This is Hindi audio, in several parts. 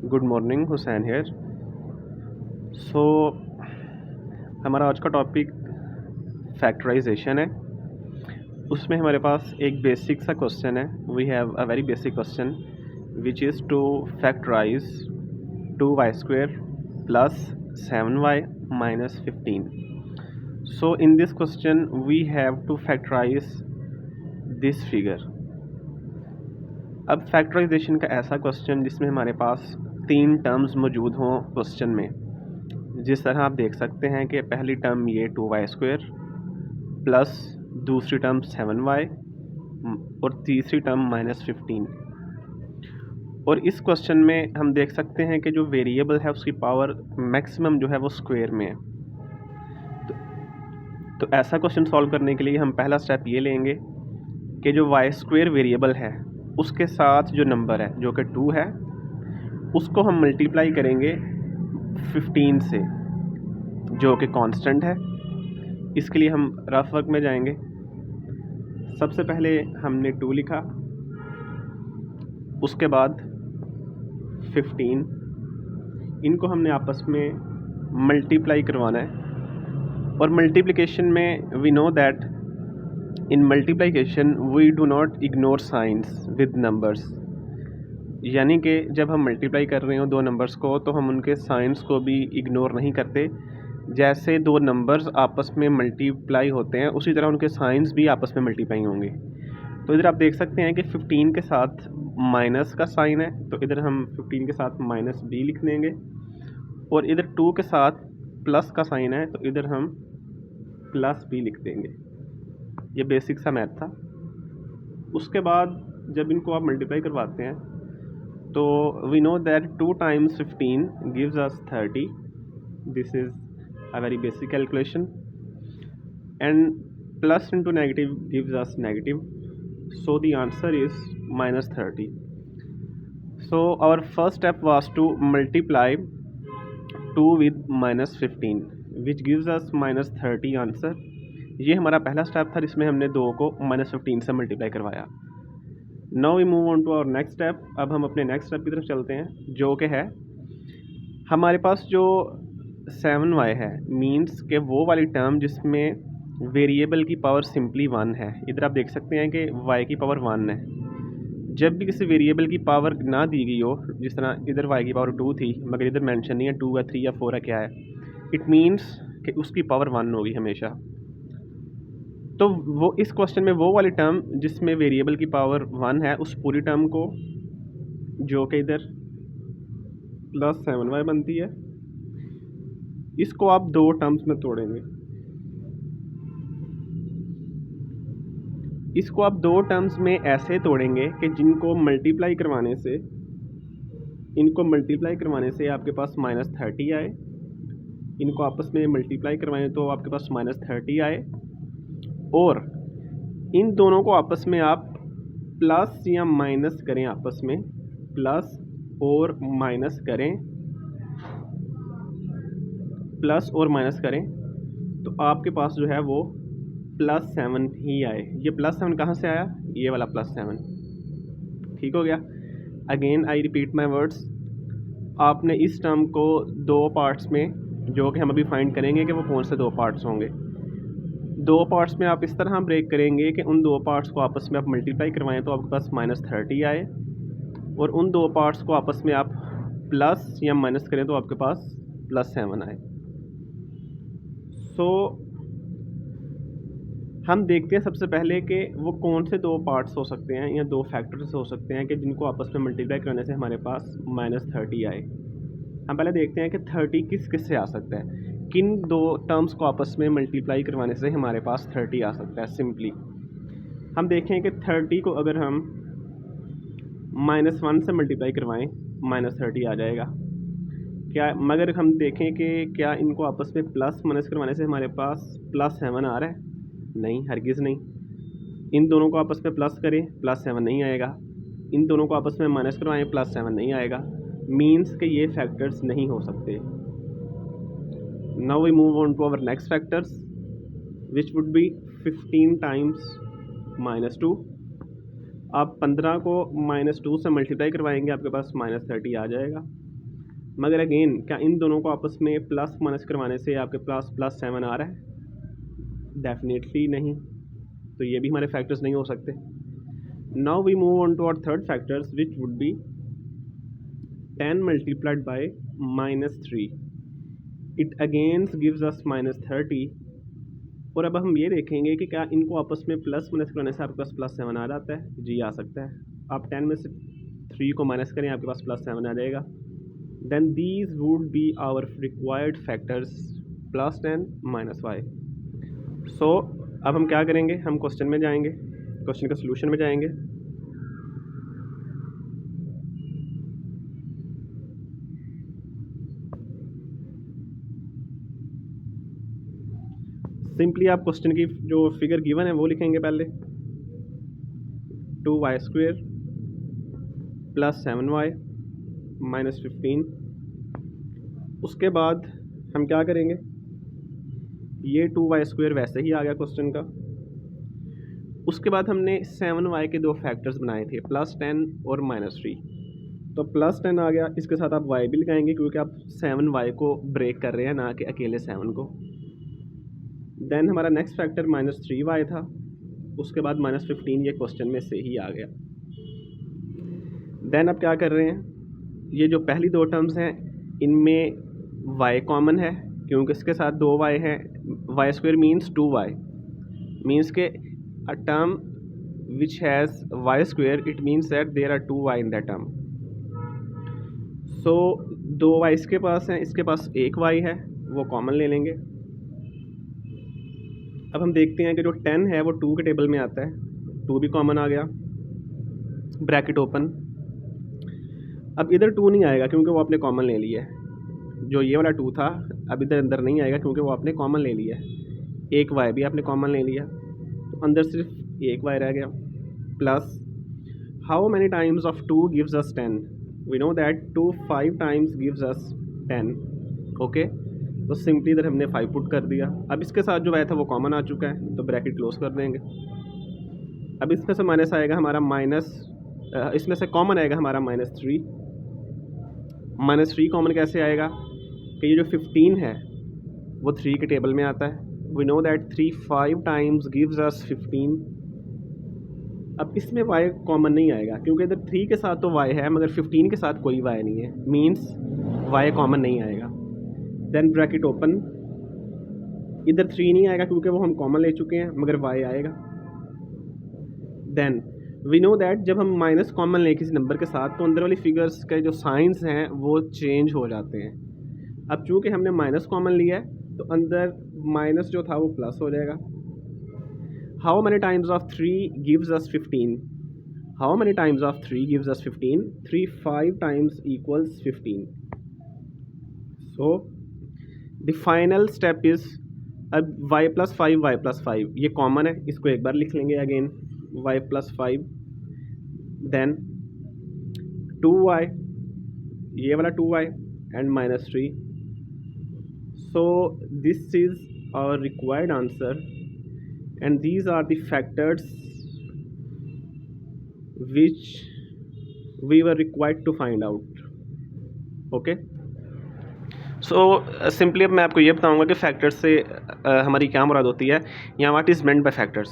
Good morning, Hussain here. So हमारा आज का टॉपिक फैक्टराइजेशन है। उसमें हमारे पास एक बेसिक सा क्वेश्चन है। We have a very basic question which is to factorise 2y² plus 7y minus 15। So in this question we have to factorise this figure. अब फैक्टराइजेशन का ऐसा क्वेश्चन जिसमें हमारे पास 3 टर्म्स मौजूद हों क्वेश्चन में। जिस तरह आप देख सकते हैं कि पहली टर्म ये 2y² प्लस दूसरी टर्म 7y और तीसरी टर्म माइनस 15। और इस क्वेश्चन में हम देख सकते हैं कि जो वेरिएबल है उसकी पावर मैक्सिमम जो है वो स्क्वायर में है। तो ऐसा क्वेश्चन सॉल्व करने के लिए हम पहला स्टेप ये लेंगे कि जो y² वेरिएबल है उसके साथ जो नंबर है जो कि 2 है उसको हम मल्टीप्लाई करेंगे 15 से, जो कि कांस्टेंट है। इसके लिए हम रफ वर्क में जाएंगे। सबसे पहले हमने 2 लिखा, उसके बाद 15। इनको हमने आपस में मल्टीप्लाई करवाना है। और मल्टीप्लिकेशन में we know that in multiplication we do not ignore signs with numbers. यानी कि जब हम मल्टीप्लाई कर रहे हो दो नंबर्स को तो हम उनके साइंस को भी इग्नोर नहीं करते। जैसे दो नंबर्स आपस में मल्टीप्लाई होते हैं उसी तरह उनके साइंस भी आपस में मल्टीप्लाई होंगे। तो इधर आप देख सकते हैं कि 15 के साथ माइनस का साइन है, तो इधर हम 15 के साथ माइनस b लिख देंगे। और इधर 2 के साथ प्लस का साइन है तो इधर हम प्लस b लिख देंगे। ये बेसिक सा मैथ था। उसके बाद जब इनको आप मल्टीप्लाई करवाते हैं तो we know that 2 times 15 gives us 30. This is a very basic calculation. And plus into negative gives us negative. So the answer is minus 30. So our first step was to multiply 2 with minus 15 which gives us minus 30 answer. ये हमारा पहला स्टेप था जिसमें हमने 2 को माइनस 15 से मल्टीप्लाई करवाया। Now we move on to our next step. अब हम अपने नेक्स्ट स्टेप की तरफ चलते हैं जो कि है हमारे पास जो 7y है, मींस के वो वाली टर्म जिसमें वेरिएबल की पावर सिंपली 1 है। इधर आप देख सकते हैं कि y की पावर 1 है। जब भी किसी वेरिएबल की पावर ना दी गई हो, जिस तरह इधर y की पावर 2 थी मगर इधर मेंशन नहीं है 2 है 3 या 4 है क्या है, इट मीन्स कि उसकी पावर 1 होगी हमेशा। तो वो इस क्वेश्चन में वो वाली टर्म जिसमें वेरिएबल की पावर 1 है उस पूरी टर्म को जो कि इधर प्लस 7y बनती है, इसको आप 2 टर्म्स में तोड़ेंगे। इसको आप 2 टर्म्स में ऐसे तोड़ेंगे कि जिनको मल्टीप्लाई करवाने से आपके पास माइनस 30 आए। इनको आपस में मल्टीप्लाई करवाएं तो आपके पास माइनस 30 आए। और इन दोनों को आपस में आप प्लस या माइनस करें, आपस में प्लस और माइनस करें तो आपके पास जो है वो +7 ही आए। ये +7 कहाँ से आया? ये वाला +7। ठीक हो गया। Again I repeat my words. आपने इस टर्म को 2 पार्ट्स में, जो कि हम अभी फाइंड करेंगे कि वो कौन से 2 पार्ट्स होंगे, 2 पार्ट्स में आप इस तरह ब्रेक करेंगे कि उन 2 पार्ट्स को आपस में आप मल्टीप्लाई करवाएं तो आपके पास माइनस 30 आए। और उन 2 पार्ट्स को आपस में आप प्लस या माइनस करें तो आपके पास +7 आए। सो हम देखते हैं सबसे पहले कि वो कौन से 2 पार्ट्स हो सकते हैं या 2 फैक्टर्स हो सकते हैं कि जिनको आपस में मल्टीप्लाई करने से हमारे पास माइनस 30 आए। हम पहले देखते हैं कि 30 किस किस से आ सकता है, किन 2 टर्म्स को आपस में मल्टीप्लाई करवाने से हमारे पास 30 आ सकता है। सिंपली हम देखें कि 30 को अगर हम -1 से मल्टीप्लाई करवाएं माइनस 30 आ जाएगा क्या? मगर हम देखें कि क्या इनको आपस में प्लस माइनस करवाने से हमारे पास +7 आ रहा है? नहीं, हरगिज़ नहीं। इन दोनों को आपस में प्लस करें +7 नहीं आएगा। इन दोनों को आपस में माइनस करवाएं +7 नहीं आएगा। मीन्स कि ये फैक्टर्स नहीं हो सकते। Now we move on to our next factors which would be 15 times -2। आप 15 को -2 से मल्टीप्लाई करवाएंगे आपके पास माइनस 30 आ जाएगा। मगर अगेन क्या इन दोनों को आपस में प्लस माइनस करवाने से आपके पास +7 आ रहा है? डेफिनेटली नहीं, तो ये भी हमारे फैक्टर्स नहीं हो सकते। Now we move on to our third factors which would be 10 multiplied by -3, it again gives us -30। और अब हम ये देखेंगे कि क्या इनको आपस में प्लस माइनस करने से आपके पास +7 आ जाता है? जी आ सकता है। आप 10 में से 3 को माइनस करें, आपके पास +7 आ जाएगा। Then these would be our required factors +10 -y। सो अब हम क्या करेंगे, हम क्वेश्चन में जाएंगे, क्वेश्चन का सोल्यूशन में जाएंगे। सिंपली आप क्वेश्चन की जो फिगर गिवन है वो लिखेंगे पहले, 2y² + 7y -15। उसके बाद हम क्या करेंगे, ये 2y² वैसे ही आ गया क्वेश्चन का। उसके बाद हमने 7y के दो फैक्टर्स बनाए थे, +10 और -3। तो +10 आ गया, इसके साथ आप y भी लगाएंगे क्योंकि आप 7y को ब्रेक कर रहे हैं, ना कि अकेले 7 को। देन हमारा नेक्स्ट फैक्टर -3y था, उसके बाद -15 ये क्वेश्चन में से ही आ गया। देन अब क्या कर रहे हैं, ये जो पहली दो टर्म्स हैं इनमें y कॉमन है क्योंकि इसके साथ 2y हैं। y² मीन्स 2y, मीन्स के a term which has y² it means that there are 2y in that term. So 2y इसके पास हैं, इसके पास 1y है, वो कॉमन ले लेंगे। अब हम देखते हैं कि जो 10 है वो 2 के टेबल में आता है, 2 भी कॉमन आ गया, ब्रैकेट ओपन। अब इधर 2 नहीं आएगा क्योंकि वो आपने कॉमन ले लिया है। जो ये वाला 2 था अब इधर अंदर नहीं आएगा क्योंकि वो आपने कॉमन ले लिया है। 1y भी आपने कॉमन ले लिया, तो अंदर सिर्फ 1y रह गया। Plus how many times of 2 gives us 10? We know that 2 5 times gives us 10। Okay, तो सिंपली इधर हमने 5 पुट कर दिया। अब इसके साथ जो y था वो कॉमन आ चुका है, तो ब्रैकेट क्लोज कर देंगे। अब इसमें से माइनस आएगा हमारा इसमें से कॉमन आएगा हमारा -3। -3 कॉमन कैसे आएगा कि ये जो 15 है वो 3 के टेबल में आता है। We know that 3 5 times gives us 15। अब इसमें y कॉमन नहीं आएगा क्योंकि इधर 3 के साथ तो y है मगर 15 के साथ कोई y नहीं है, मीन्स y कॉमन नहीं आएगा। देन ब्रैकेट ओपन, इधर 3 नहीं आएगा क्योंकि वो हम कॉमन ले चुके हैं, मगर y आएगा। देन वी नो दैट जब हम माइनस कॉमन लें किसी नंबर के साथ तो अंदर वाली फिगर्स के जो साइंस हैं वो चेंज हो जाते हैं। अब चूँकि हमने माइनस कॉमन लिया है तो अंदर माइनस जो था वो प्लस हो जाएगा। How many times of 3 gives us 15? How many times of 3 gives us 15? 3 5 times equals 15। So the final step is, अब y + 5 y + 5 ये कॉमन है, इसको एक बार लिख लेंगे अगेन, y + 5। देन 2y, ये वाला 2y and -3। So this is our required answer and these are the factors which we were required to find out. Okay, so simply अब मैं आपको ये बताऊंगा कि फैक्टर्स से हमारी क्या मुराद होती है या what is meant by factors.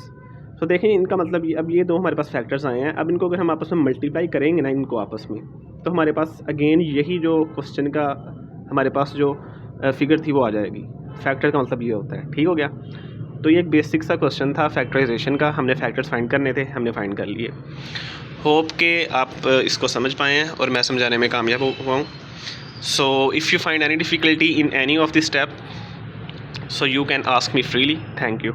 So देखें इनका मतलब अब ये दो हमारे पास फैक्टर्स आए हैं। अब इनको अगर हम आपस में मल्टीप्लाई करेंगे ना इनको आपस में, तो हमारे पास अगेन यही जो क्वेश्चन का हमारे पास जो फिगर थी वो आ जाएगी। फैक्टर का मतलब ये होता है, ठीक हो गया। तो ये एक बेसिक सा क्वेश्चन था फैक्टराइजेशन का, हमने फैक्टर्स फाइंड करने थे, हमने फाइंड कर लिए। होप के आप इसको समझ पाए हैं और मैं समझाने में कामयाब हुआ हूँ। So if you find any difficulty in any of this step, so you can ask me freely. Thank you.